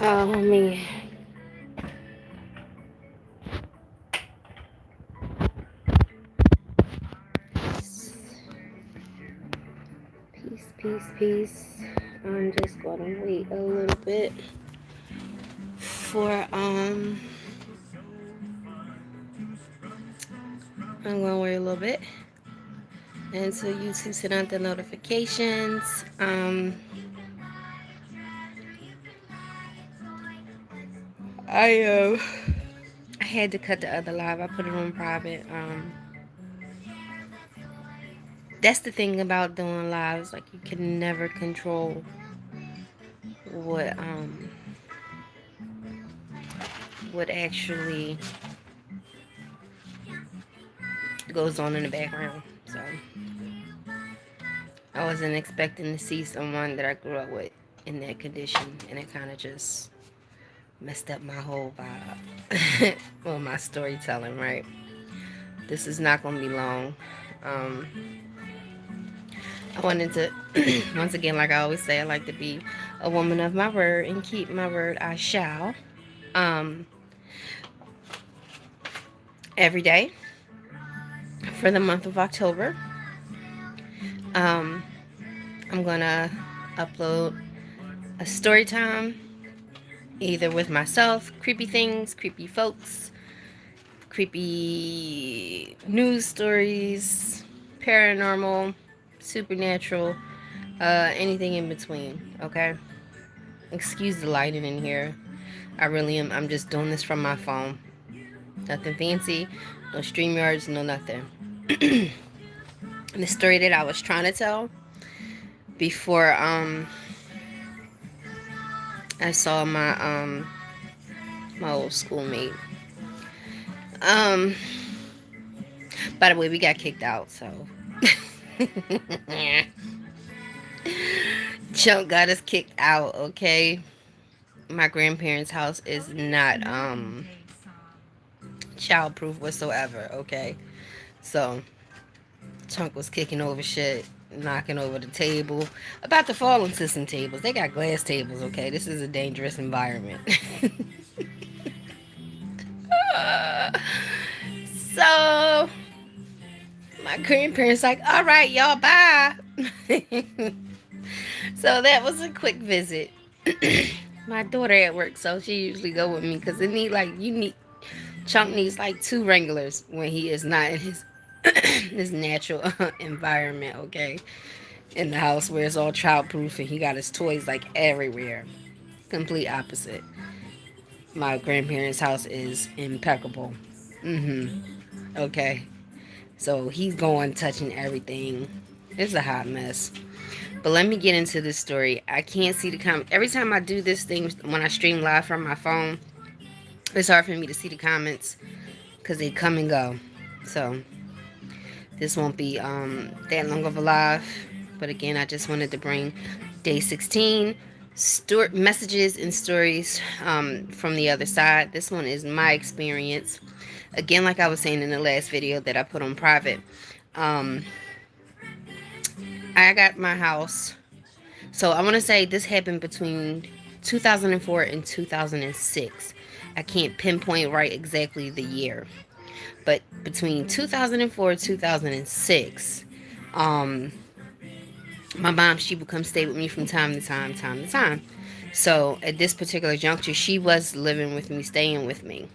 Me. Peace, peace, peace. I'm just gonna wait a little bit for I'm gonna wait a little bit until YouTube send out the notifications. I I had to cut the other live. I put it on private. That's the thing about doing lives. Like you can never control what what actually goes on in the background. So I wasn't expecting to see someone that I grew up with in that condition, and it kind of just messed up my whole vibe. Well, my storytelling, right? This is not going to be long. Um, I wanted to, once again, like I always say, I like to be a woman of my word and keep my word. I shall. Um, every day for the month of October. Um, I'm gonna upload a story time, either with myself, creepy things, creepy folks, creepy news stories, paranormal, supernatural, anything in between. Okay. Excuse the lighting in here. I really am. I'm just doing this from my phone. Nothing fancy. No StreamYards. No nothing. The story that I was trying to tell before I saw my old schoolmate. Um by the way, we got kicked out, so Chunk got us kicked out, okay? My grandparents' house is not childproof whatsoever, okay? So Chunk was kicking over shit, knocking over the table, about to fall into some tables. They got glass tables, okay? This is a dangerous environment. So my grandparents like, all right, y'all, bye. So that was a quick visit. My daughter at work, so she usually go with me because it need like you need Chunk needs like two Wranglers when he is not in his his natural environment. Okay, in the house where it's all childproof and he got his toys like everywhere. Complete opposite. My grandparents' house is impeccable. Okay, so he's going touching everything. It's a hot mess. But let me get into this story. I can't see the comment. Every time I do this thing when I stream live from my phone, it's hard for me to see the comments because they come and go. So this won't be that long of a live. But again, I just wanted to bring day 16 messages and stories from the other side. This one is my experience. Again, like I was saying in the last video that I put on private, um, I got my house. So I want to say this happened between 2004 and 2006. I can't pinpoint right exactly the year, but between 2004 and 2006, um, my mom, she would come stay with me from time to time. So at this particular juncture, she was living with me, staying with me.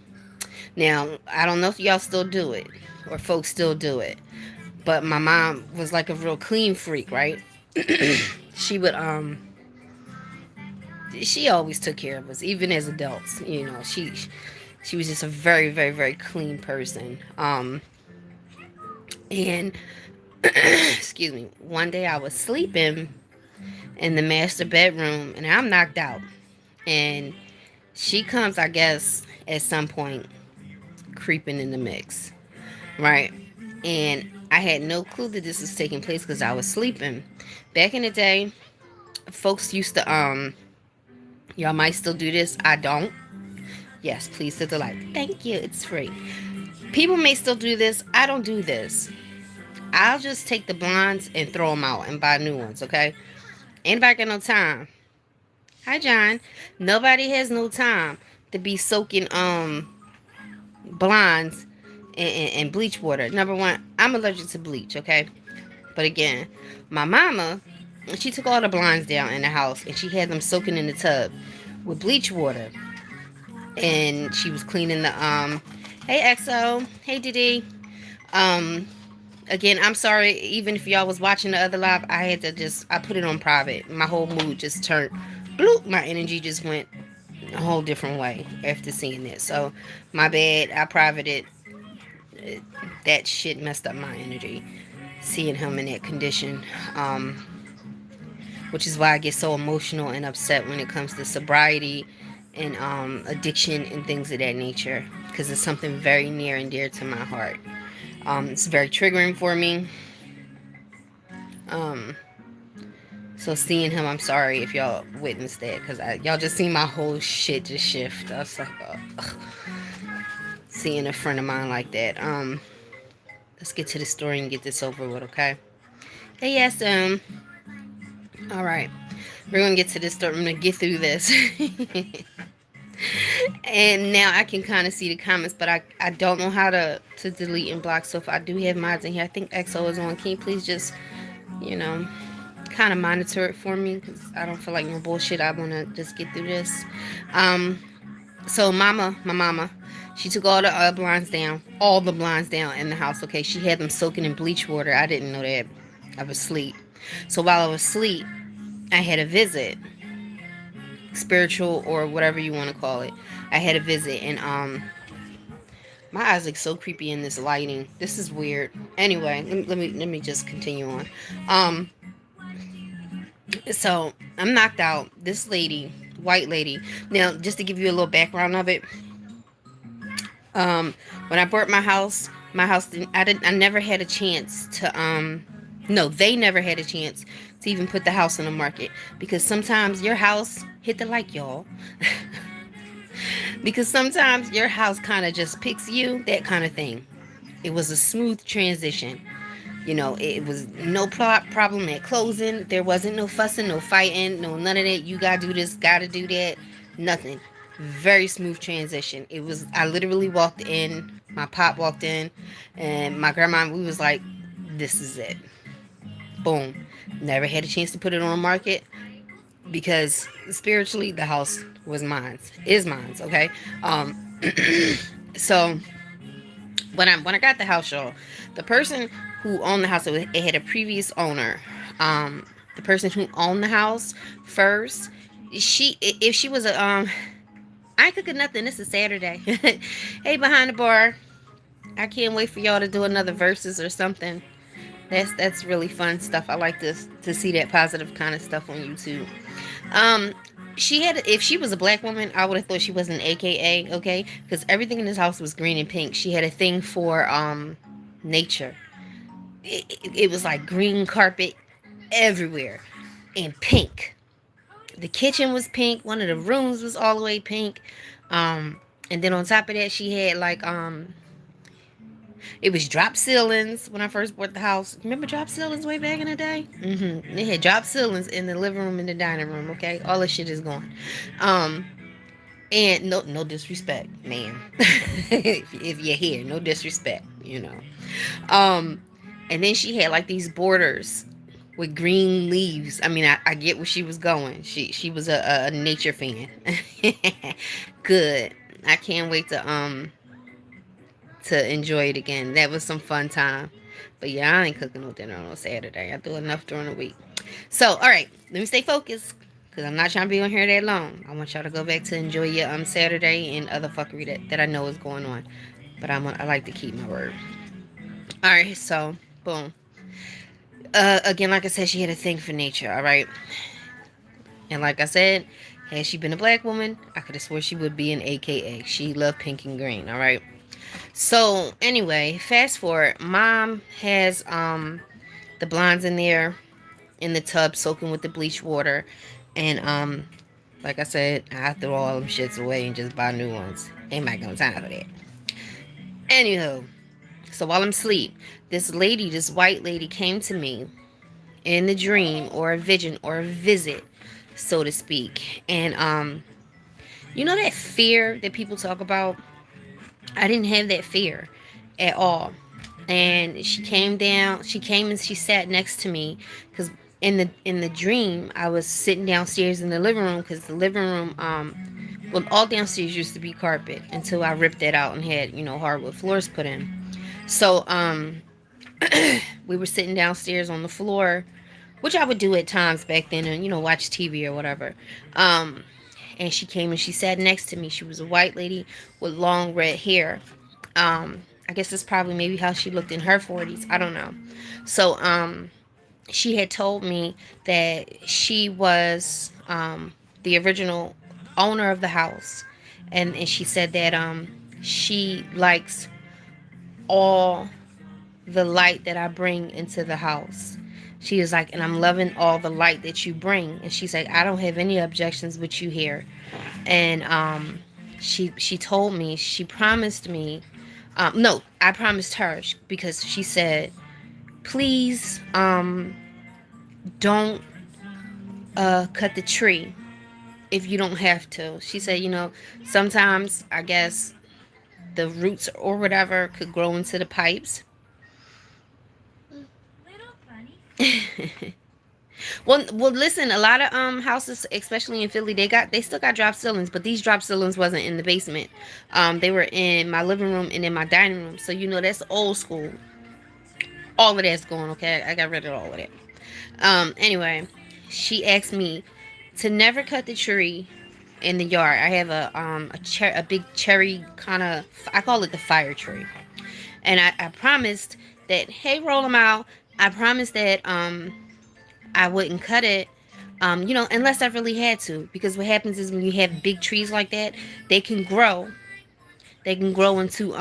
Now, I don't know if y'all still do it or folks still do it, but my mom was like a real clean freak, right? She would she always took care of us, even as adults. You know, she was just a very, very, very clean person. And excuse me, one day I was sleeping in the master bedroom, and I'm knocked out. And she comes, I guess, at some point, creeping in the mix, right? And I had no clue that this was taking place because I was sleeping. Back in the day, folks used to y'all might still do this. I don't. Yes, please hit the like. Thank you. It's free. People may still do this. I don't do this. I'll just take the blinds and throw them out and buy new ones, okay? Anybody got no time? Hi, John. Nobody has no time to be soaking blondes in bleach water. Number one, I'm allergic to bleach. Okay, but again, my mama, she took all the blinds down in the house and she had them soaking in the tub with bleach water, and she was cleaning the Hey XO, hey Didi. Um, Again, I'm sorry. Even if y'all was watching the other live, I had to I put it on private. My whole mood just turned, bloop. My energy just went a whole different way after seeing it. So, my bad. I privated. That shit messed up my energy. Seeing him in that condition, um, which is why I get so emotional and upset when it comes to sobriety and addiction and things of that nature, because it's something very near and dear to my heart. It's very triggering for me. Um, So seeing him, I'm sorry if y'all witnessed that, because y'all just seen my whole shit just shift. I was like, seeing a friend of mine like that. Let's get to the story and get this over with, okay? Hey, yes, all right. We're gonna get to this story. I'm gonna get through this, and now I can kind of see the comments, but I don't know how to delete and block. So if I do have mods in here, I think XO is on. Can you please just, you know, kind of monitor it for me, because I don't feel like no bullshit. I want to just get through this. Um, so my mama, she took all the blinds down, all the blinds down in the house. Okay, she had them soaking in bleach water. I didn't know that. I was asleep. So while I was asleep, I had a visit, spiritual or whatever you want to call it. I had a visit, and my eyes look so creepy in this lighting. This is weird. Anyway, let me just continue on. Um, So I'm knocked out. This lady, white lady. Now, just to give you a little background of it, um, when I bought my house I never had a chance to no, they never had a chance to even put the house on the market, because sometimes your house hit the like, y'all. Because sometimes your house kind of just picks you, that kind of thing. It was a smooth transition. You know, it was no problem at closing. There wasn't no fussing, no fighting, no none of that. You gotta do this, gotta do that. Nothing. Very smooth transition. It was. I literally walked in. My pop walked in, and my grandma. We was like, "This is it." Boom. Never had a chance to put it on the market, because spiritually the house was mine. Is mine. Okay. So when I got the house, y'all, the person who owned the house, it had a previous owner. The person who owned the house first, if she was a I ain't cooking nothing. This is Saturday. Hey, behind the bar, I can't wait for y'all to do another verses or something. That's really fun stuff. I like to see that positive kind of stuff on YouTube. Um, she had, if she was a black woman, I would have thought she was an AKA, okay? Because everything in this house was green and pink. She had a thing for nature. It was like green carpet everywhere and pink. The kitchen was pink. One of the rooms was all the way pink. And then on top of that, she had like it was drop ceilings when I first bought the house. Remember drop ceilings way back in the day? Mm-hmm. They had drop ceilings in the living room and the dining room. Okay, all this shit is gone. Um, and no disrespect, ma'am. if you're here, no disrespect, you know. Um, and then she had like these borders with green leaves. I mean, I get where she was going. She was a nature fan. Good. I can't wait to enjoy it again. That was some fun time. But yeah, I ain't cooking no dinner on Saturday. I do enough during the week. So, all right, let me stay focused, because I'm not trying to be on here that long. I want y'all to go back to enjoy your Saturday and other fuckery that I know is going on. But I like to keep my word. All right, so boom. Again, like I said, she had a thing for nature. All right, and like I said, had she been a black woman, I could have swore she would be an AKA. She loved pink and green. All right. So anyway, fast forward. Mom has the blondes in there in the tub soaking with the bleach water, and like I said, I threw all them shits away and just buy new ones. Ain't my no time for that. Anywho, so while I'm asleep, this lady, this white lady, came to me in the dream or a vision or a visit, so to speak. And you know that fear that people talk about? I didn't have that fear at all. And she came down, she came and she sat next to me, because in the dream I was sitting downstairs in the living room, because the living room, well, all downstairs used to be carpet until I ripped that out and had, hardwood floors put in. So we were sitting downstairs on the floor, which I would do at times back then, and watch TV or whatever. um and she came and she sat next to me. She was a white lady with long red hair. I guess that's probably maybe how she looked in her 40s. I don't know. So she had told me that she was the original owner of the house, and she said that she likes all the light that I bring into the house. She is like, and I'm loving all the light that you bring. And she's like, I don't have any objections with you here. And she told me, she promised me, no, I promised her, because she said, please don't cut the tree if you don't have to. She said, sometimes I guess the roots or whatever could grow into the pipes. Well, listen. A lot of houses, especially in Philly, they still got drop ceilings, but these drop ceilings wasn't in the basement. They were in my living room and in my dining room. So that's old school. All of that's gone. Okay, I got rid of all of that. Anyway, she asked me to never cut the tree in the yard. I have a big cherry kind of, I call it the fire tree, and I promised that, hey, roll them out. I promised that I wouldn't cut it, unless I really had to. Because what happens is when you have big trees like that, they can grow. They can grow into,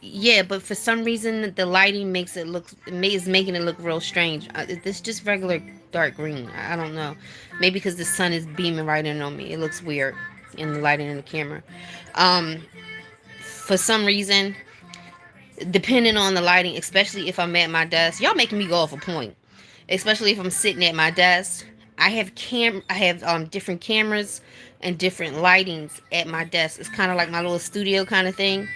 yeah, but for some reason the lighting is making it look real strange. It's just regular dark green. I don't know. Maybe because the sun is beaming right in on me. It looks weird in the lighting in the camera. Um, for some reason, depending on the lighting, especially if I'm at my desk, y'all making me go off a point. Especially if I'm sitting at my desk, I have different cameras and different lightings at my desk. It's kind of like my little studio kind of thing.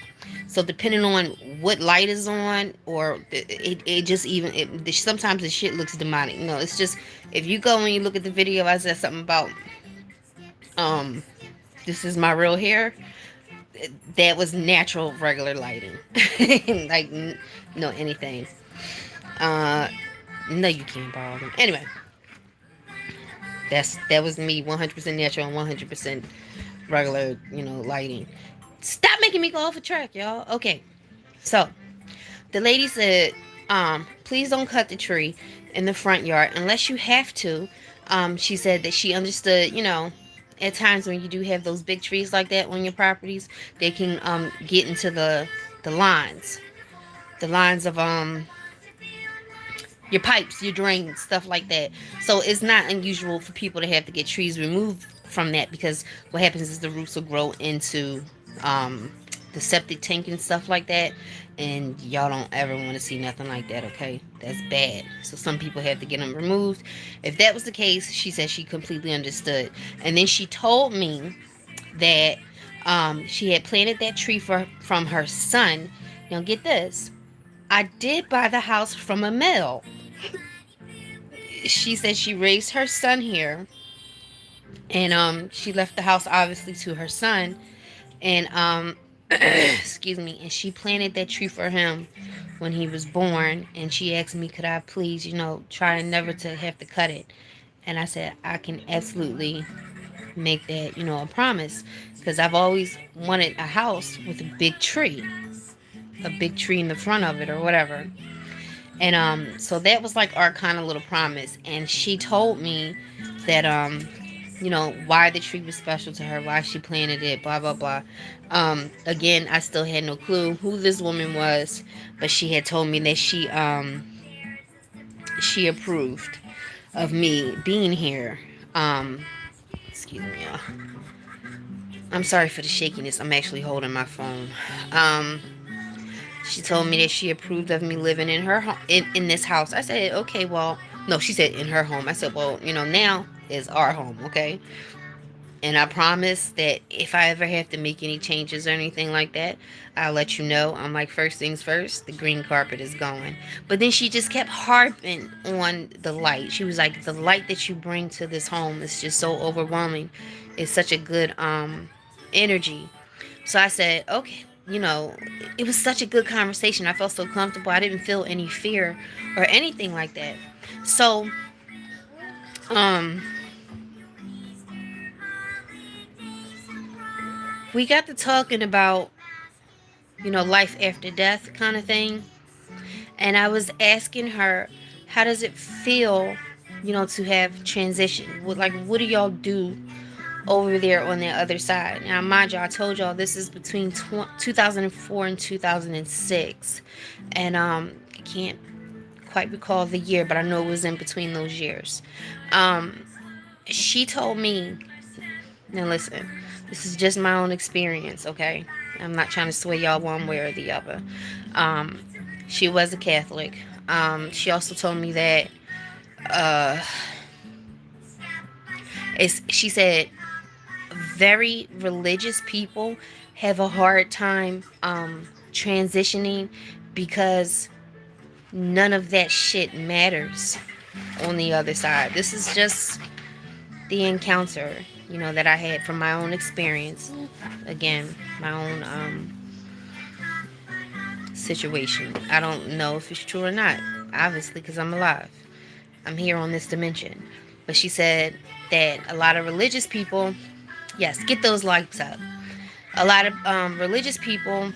So depending on what light is on, or it just even sometimes the shit looks demonic. No, it's just, if you go and you look at the video, I said something about um this is my real hair. That was natural regular lighting. Like no anything. Uh no, you can't borrow them. Anyway, that was me, 100% natural and 100% regular, lighting. Stop making me go off a track, y'all. Okay, so the lady said, please don't cut the tree in the front yard unless you have to. She said that she understood, at times when you do have those big trees like that on your properties, they can get into the lines, of your pipes, your drains, stuff like that. So it's not unusual for people to have to get trees removed from that, because what happens is the roots will grow into um, the septic tank and stuff like that. And y'all don't ever want to see nothing like that, okay? That's bad. So some people have to get them removed. If that was the case, she said she completely understood. And then she told me that she had planted that tree from her son. Now get this. I did buy the house from a male. She said she raised her son here, and she left the house obviously to her son, and excuse me, and she planted that tree for him when he was born. And she asked me, could I please, try and never to have to cut it. And I said, I can absolutely make that, a promise, because I've always wanted a house with a big tree in the front of it or whatever. And so that was like our kind of little promise. And she told me that why the tree was special to her, why she planted it, blah blah blah. Again, I still had no clue who this woman was, but she had told me that she approved of me being here. Excuse me, y'all. I'm sorry for the shakiness. I'm actually holding my phone. Um, She told me that she approved of me living in her home, in this house. I said, okay, well, no, she said in her home. I said, well, now is our home, okay? And I promise that if I ever have to make any changes or anything like that, I'll let you know. I'm like, first things first, the green carpet is going. But then she just kept harping on the light. She was like, the light that you bring to this home is just so overwhelming. It's such a good energy. So I said, okay, it was such a good conversation. I felt so comfortable. I didn't feel any fear or anything like that. So, um, we got to talking about, life after death kind of thing. And I was asking her, how does it feel, to have transition? What do y'all do over there on the other side? Now, mind you, I told y'all this is between 2004 and 2006. And I can't quite recall the year, but I know it was in between those years. Um, she told me, now listen, this is just my own experience, okay? I'm not trying to sway y'all one way or the other. Um, she was a Catholic. She also told me that uh, she said very religious people have a hard time transitioning because none of that shit matters on the other side. This is just the encounter, that I had from my own experience. Again, my own situation. I don't know if it's true or not, obviously, because I'm alive. I'm here on this dimension. But she said that a lot of religious people, yes, get those lights up. A lot of religious people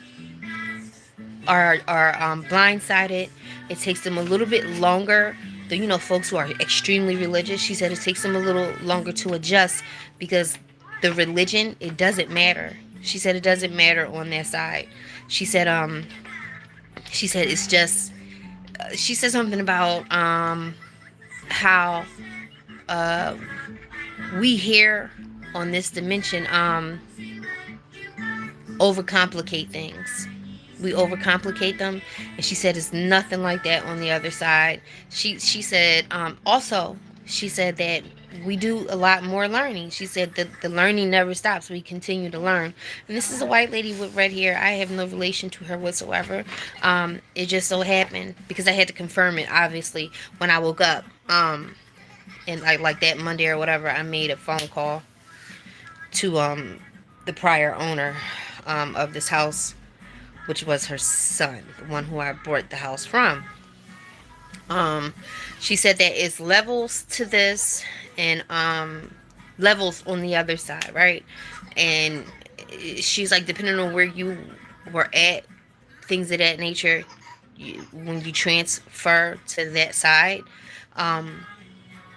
are blindsided. It takes them a little bit longer. The folks who are extremely religious, she said it takes them a little longer to adjust because the religion, it doesn't matter. She said it doesn't matter on their side. She said it's just she said something about how uh we here on this dimension overcomplicate things. We overcomplicate them, and she said it's nothing like that on the other side. She said also, she said that we do a lot more learning. She said that the learning never stops. We continue to learn. And this is a white lady with red hair. I have no relation to her whatsoever. It just so happened because I had to confirm it obviously when I woke up. And like that Monday or whatever, I made a phone call to the prior owner of this house, which was her son, the one who I bought the house from. Um, she said that it's levels to this and levels on the other side, right? And she's like, depending on where you were at, things of that nature, when you transfer to that side, um,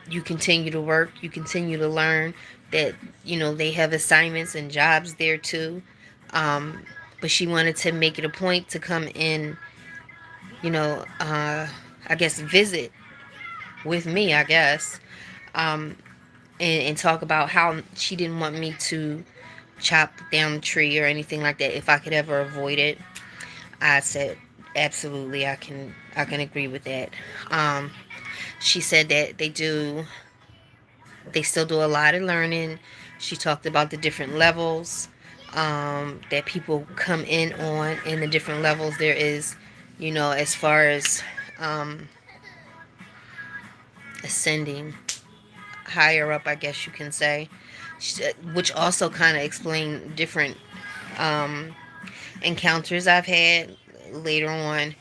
you continue to work, you continue to learn that, they have assignments and jobs there too. Um, but she wanted to make it a point to come in, you know, uh, I guess visit with me, I guess, um, and talk about how she didn't want me to chop down the tree or anything like that if I could ever avoid it. I said absolutely, I can agree with that. Um, she said that they still do a lot of learning. She talked about the different levels that people come in on, and the different levels there is, as far as um, ascending higher up, I guess you can say, which also kind of explain different um, encounters I've had later on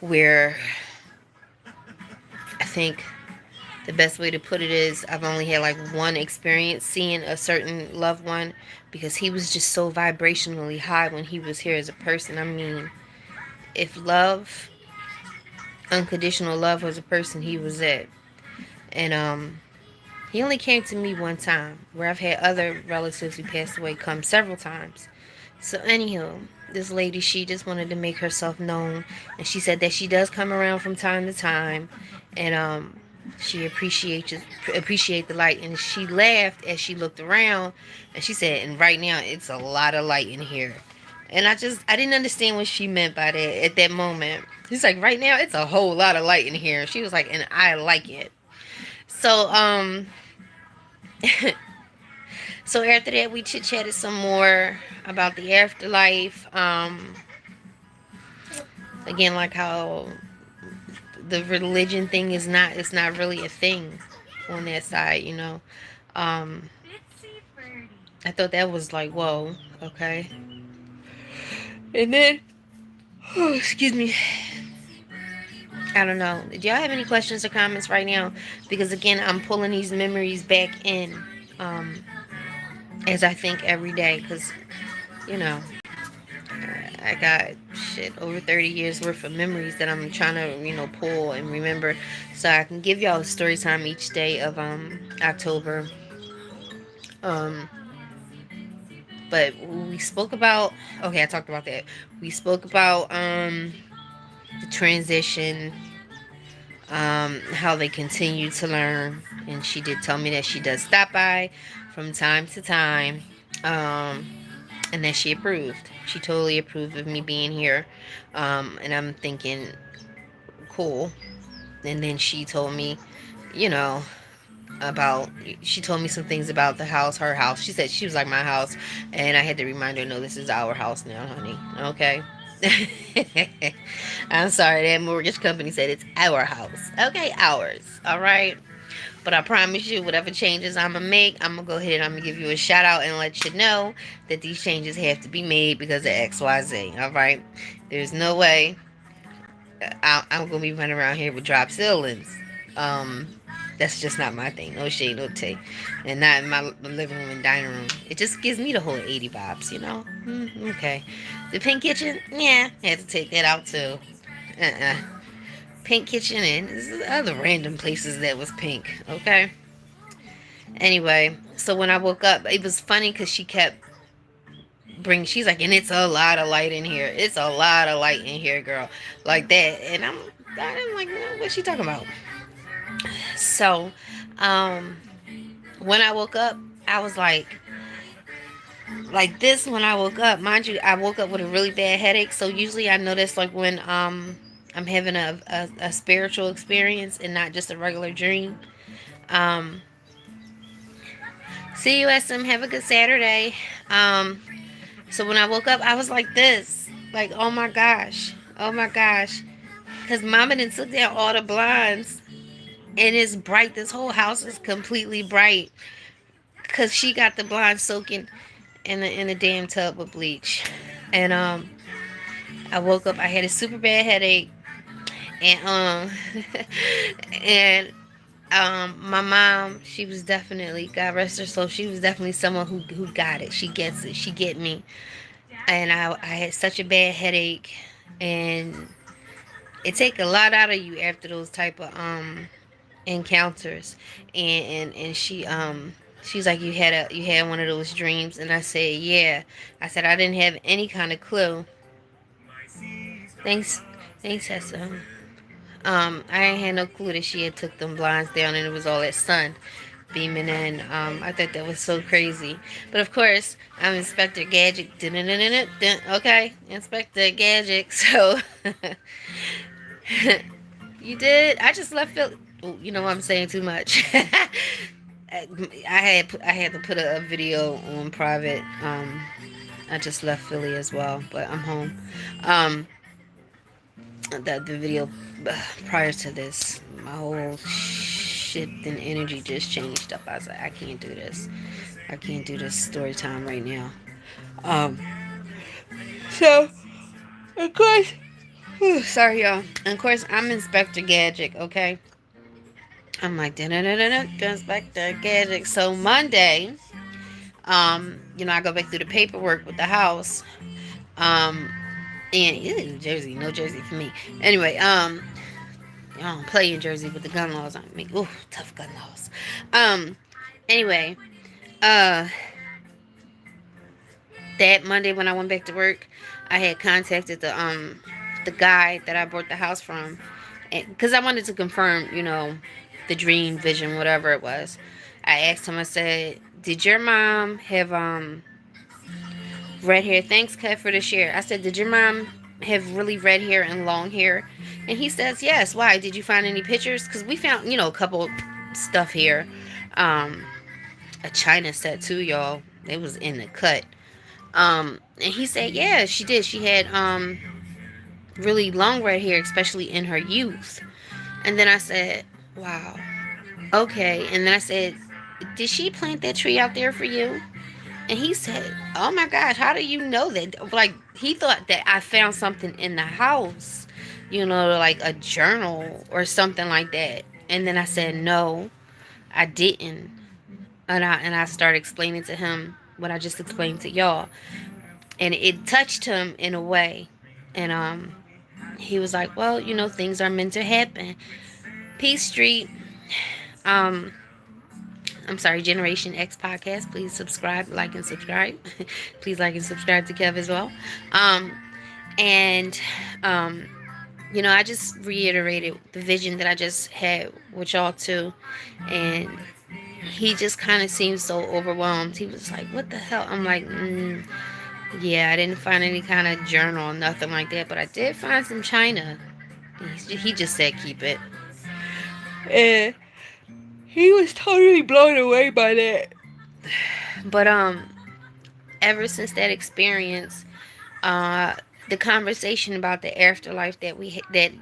where I think the best way to put it is I've only had like one experience seeing a certain loved one because he was just so vibrationally high when he was here as a person. I mean, if love, unconditional love was a person, he was it. And he only came to me one time, where I've had other relatives who passed away come several times. So anywho, this lady, she just wanted to make herself known, and she said that she does come around from time to time, and she appreciate the light. And she laughed as she looked around, and she said, "And right now, it's a lot of light in here." And I didn't understand what she meant by that at that moment. She's like, "Right now, it's a whole lot of light in here." She was like, "And I like it." So so after that we chit chatted some more about the afterlife. Again, like how the religion thing is not, it's not really a thing on that side, you know. Um I thought that was like, whoa, okay. And then oh, excuse me. I don't know. Do y'all have any questions or comments right now? Because again, I'm pulling these memories back in, um, as I think every day. Because, you know, I got shit over 30 years worth of memories that I'm trying to, pull and remember. So I can give y'all a story time each day of October. Um, but we spoke about, okay, I talked about that. We spoke about the transition, how they continue to learn. And she did tell me that she does stop by from time to time, um, and that she approved. She totally approved of me being here. And I'm thinking, cool. And then she told me, you know, about, she told me some things about the house, her house. She said she was like my house. And I had to remind her, no, this is our house now, honey. Okay. I'm sorry, that mortgage company said it's our house. Okay, ours. All right. But I promise you, whatever changes I'm gonna make, I'm gonna go ahead and I'm gonna give you a shout out and let you know that these changes have to be made because of XYZ. All right. There's no way I'm gonna be running around here with drop ceilings. Um, that's just not my thing. No shade, no tea, and not in my living room and dining room. It just gives me the whole 80 vibes, you know. Okay, the pink kitchen, yeah, had to take that out too. Uh-uh. Pink kitchen and other random places that was pink. Okay. Anyway, so when I woke up, it was funny because she kept she's like, and it's a lot of light in here. It's a lot of light in here, girl. Like that. And I'm like, what's she talking about? So, um, when I woke up, I was like this when I woke up. Mind you, I woke up with a really bad headache. So usually I notice like when I'm having a spiritual experience and not just a regular dream. Um, See you, SM. Have a good Saturday. Um, so when I woke up, I was like this. Like, oh my gosh. Oh my gosh. Because Mama done took down all the blinds. And it's bright. This whole house is completely bright. Because she got the blinds soaking in a damn tub with bleach. And I woke up. I had a super bad headache. And and my mom, she was definitely, God rest her soul, she was definitely someone who got it. She gets it. She get me. And I had such a bad headache, and it take a lot out of you after those type of encounters. And she's like, you had one of those dreams. And I said, yeah. I said I didn't have any kind of clue. Thanks. Thanks, Hessa. I ain't had no clue that she had took them blinds down and it was all that sun beaming in. I thought that was so crazy. But of course, I'm Inspector Gadget. Okay, Inspector Gadget. So you did. I just left Philly. Oh, you know what, I'm saying too much. I had to put a video on private. I just left Philly as well, but I'm home. Um, the video prior to this, my whole shift in energy just changed up. I was like, I can't do this. I can't do this story time right now. Um, so of course, sorry y'all. Of course, I'm Inspector Gadget. Okay, I'm like Inspector Gadget. So Monday, I go back through the paperwork with the house. Um, and New Jersey, no Jersey for me. Anyway, I don't play in Jersey with the gun laws on me. Ooh, tough gun laws. Anyway, uh, that Monday when I went back to work, I had contacted the guy that I bought the house from, because I wanted to confirm, the dream, vision, whatever it was. I asked him. I said, "Did your mom have red hair?" Thanks, Kev, for the share. I said, "Did your mom have really red hair and long hair?" And he says, "Yes." Why? Did you find any pictures? Because we found, a couple. stuff here. Um, a China set too, y'all. It was in the cut. And he said, yeah, she did. She had really long red hair, especially in her youth. And then I said, wow, okay. And then I said, did she plant that tree out there for you? And he said, oh my gosh, how do you know that? Like, he thought that I found something in the house, like a journal or something like that. And then I said, no, I didn't. And I started explaining to him what I just explained to y'all. And it touched him in a way. And he was like, well, things are meant to happen. Peace Street. Um, I'm sorry, Generation X podcast. Please subscribe, like, and subscribe. Please like and subscribe to Kev as well. Um, and I just reiterated the vision that I just had with y'all too. And he just kind of seemed so overwhelmed. He was like, what the hell? I'm like, yeah, I didn't find any kind of journal or nothing like that, but I did find some china. He just said keep it. And he was totally blown away by that. But ever since that experience, uh the conversation about the afterlife that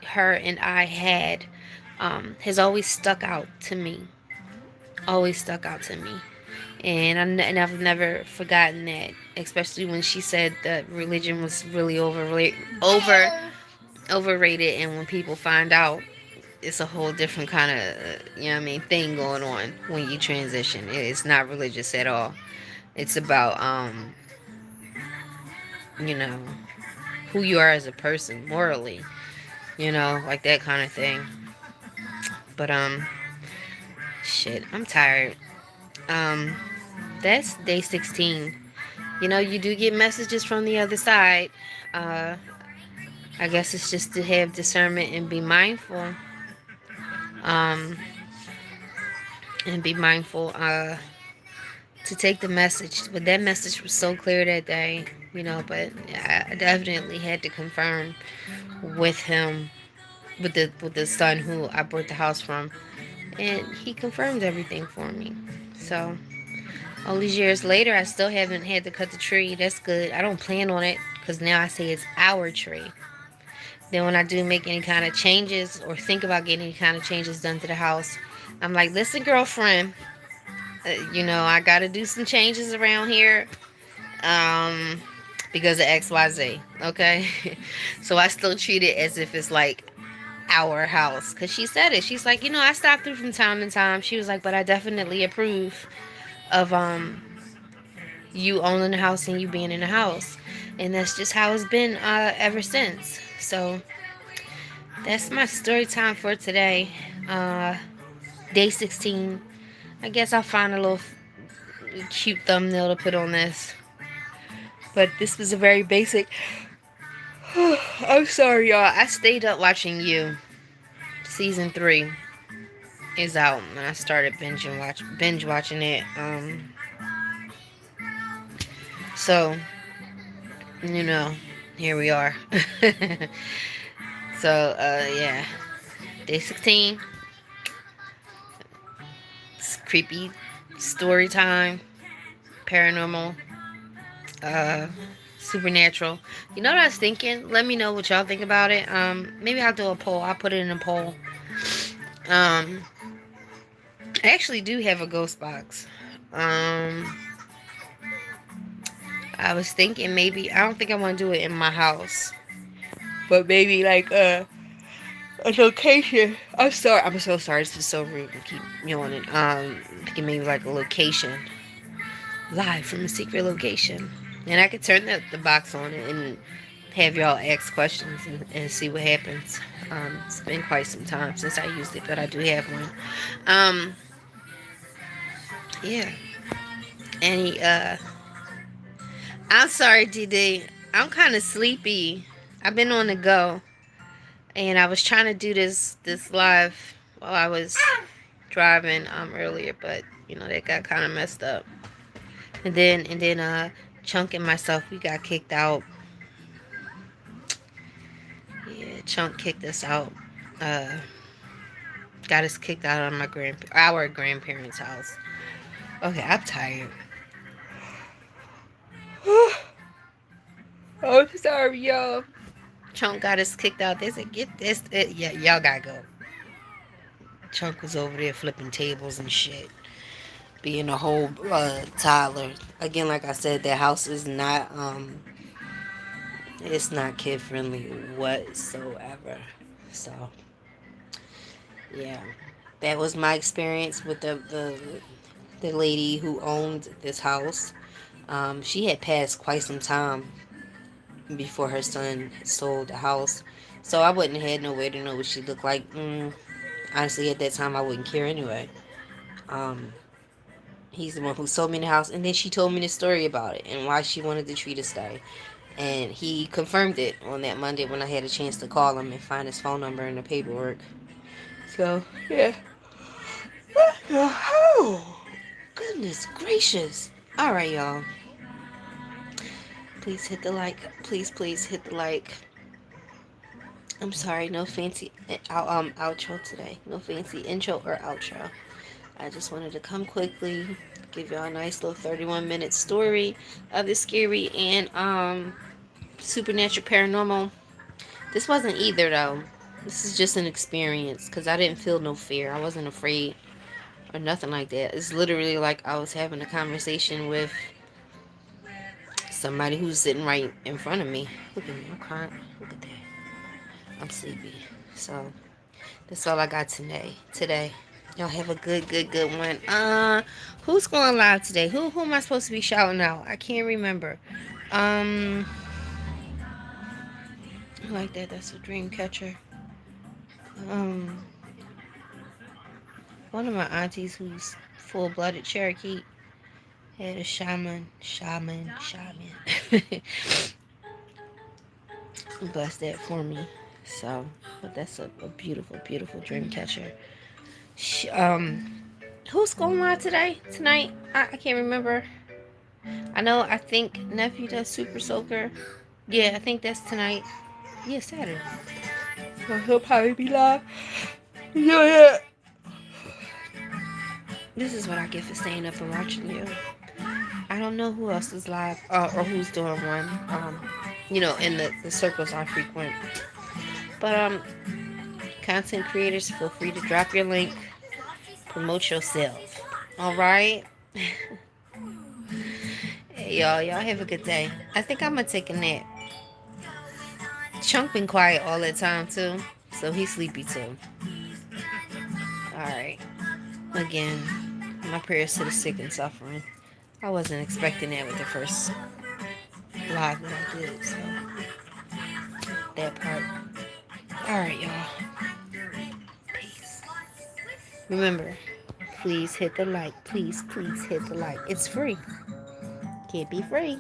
her and I had has always stuck out to me. Always stuck out to me. And I've never forgotten that, especially when she said that religion was really overrated, and when people find out, it's a whole different kind of thing going on when you transition. It's not religious at all. It's about you know who you are as a person morally, like that kind of thing. But shit, I'm tired. um that's day 16. You do get messages from the other side. uh I guess it's just to have discernment and be mindful. um and be mindful to take the message. But that message was so clear that day, but I definitely had to confirm with him, with the son who I bought the house from, and he confirmed everything for me. So all these years later, I still haven't had to cut the tree. That's good. I don't plan on it because now I say it's our tree. Then when I do make any kind of changes or think about getting any kind of changes done to the house, I'm like, listen, girlfriend, I got to do some changes around here um, because of XYZ. Okay. So I still treat it as if it's like our house, because she said it. She's like, I stop through from time to time. She was like, but I definitely approve of you owning the house and you being in the house. And that's just how it's been ever since. So that's my story time for today. Day 16. I guess I'll find a little cute thumbnail to put on this. But this was a very basic. I'm sorry, y'all. I stayed up watching You. Season 3 is out, and I started binge watching it. So here we are. So yeah, day 16. It's creepy story time, paranormal, uh, supernatural. You know what I was thinking? Let me know what y'all think about it. Maybe I'll do a poll. I'll put it in a poll. I actually do have a ghost box. I was thinking maybe, I don't think I want to do it in my house, but maybe like a location. I'm sorry. I'm so sorry. This is so rude and keep yawning. Thinking maybe like a location, live from a secret location, and I could turn the box on and have y'all ask questions and see what happens. It's been quite some time since I used it, but I do have one. Yeah. Any I'm sorry, DD. I'm kind of sleepy. I've been on the go, and I was trying to do this live while I was driving earlier, but that got kind of messed up. And then Chunk and myself, we got kicked out. Yeah, Chunk kicked us out. Got us kicked out of our grandparents' house. Okay, I'm tired. Oh, sorry, y'all. Chunk got us kicked out. They said, "Get this." Yeah, y'all gotta go. Chunk was over there flipping tables and shit, being a whole toddler. Again, like I said, that house is not it's not kid friendly whatsoever. So yeah, that was my experience with the lady who owned this house. She had passed quite some time before her son sold the house, so I wouldn't have had no way to know what she looked like. Honestly, at that time, I wouldn't care anyway. Um, he's the one who sold me the house, and then she told me the story about it and why she wanted the tree to stay. And he confirmed it on that Monday when I had a chance to call him and find his phone number in the paperwork. So, yeah. Oh, goodness gracious. All right, y'all. Please hit the like. Please, please hit the like. I'm sorry, no fancy outro today. No fancy intro or outro. I just wanted to come quickly, give y'all a nice little 31-minute story of the scary and supernatural paranormal. This wasn't either though. This is just an experience because I didn't feel no fear. I wasn't afraid or nothing like that. It's literally like I was having a conversation with somebody who's sitting right in front of me. Look at me, I'm crying. Look at that. I'm sleepy. So that's all I got today. Y'all have a good one. Who's going live today? Who am I supposed to be shouting out? I can't remember. Um I like that. That's a dream catcher. Um One of my aunties who's full blooded Cherokee had a shaman. Bless that for me. So, but that's a beautiful dream catcher. Who's going live today? Tonight? I can't remember. I think nephew does Super Soaker. Yeah, I think that's tonight. Yeah, Saturday. So he'll probably be live. Yeah. This is what I get for staying up and watching you. I don't know who else is live or who's doing one. In the circles I frequent. But content creators, feel free to drop your link, promote yourself. All right. Hey, y'all have a good day. I think I'm gonna take a nap. Chunk been quiet all that time too, so he's sleepy too. All right. Again, my prayers to the sick and suffering. I wasn't expecting that with the first live that I did, so that part. All right, y'all. Peace. Remember, please hit the like. Please hit the like. It's free. Can't be free.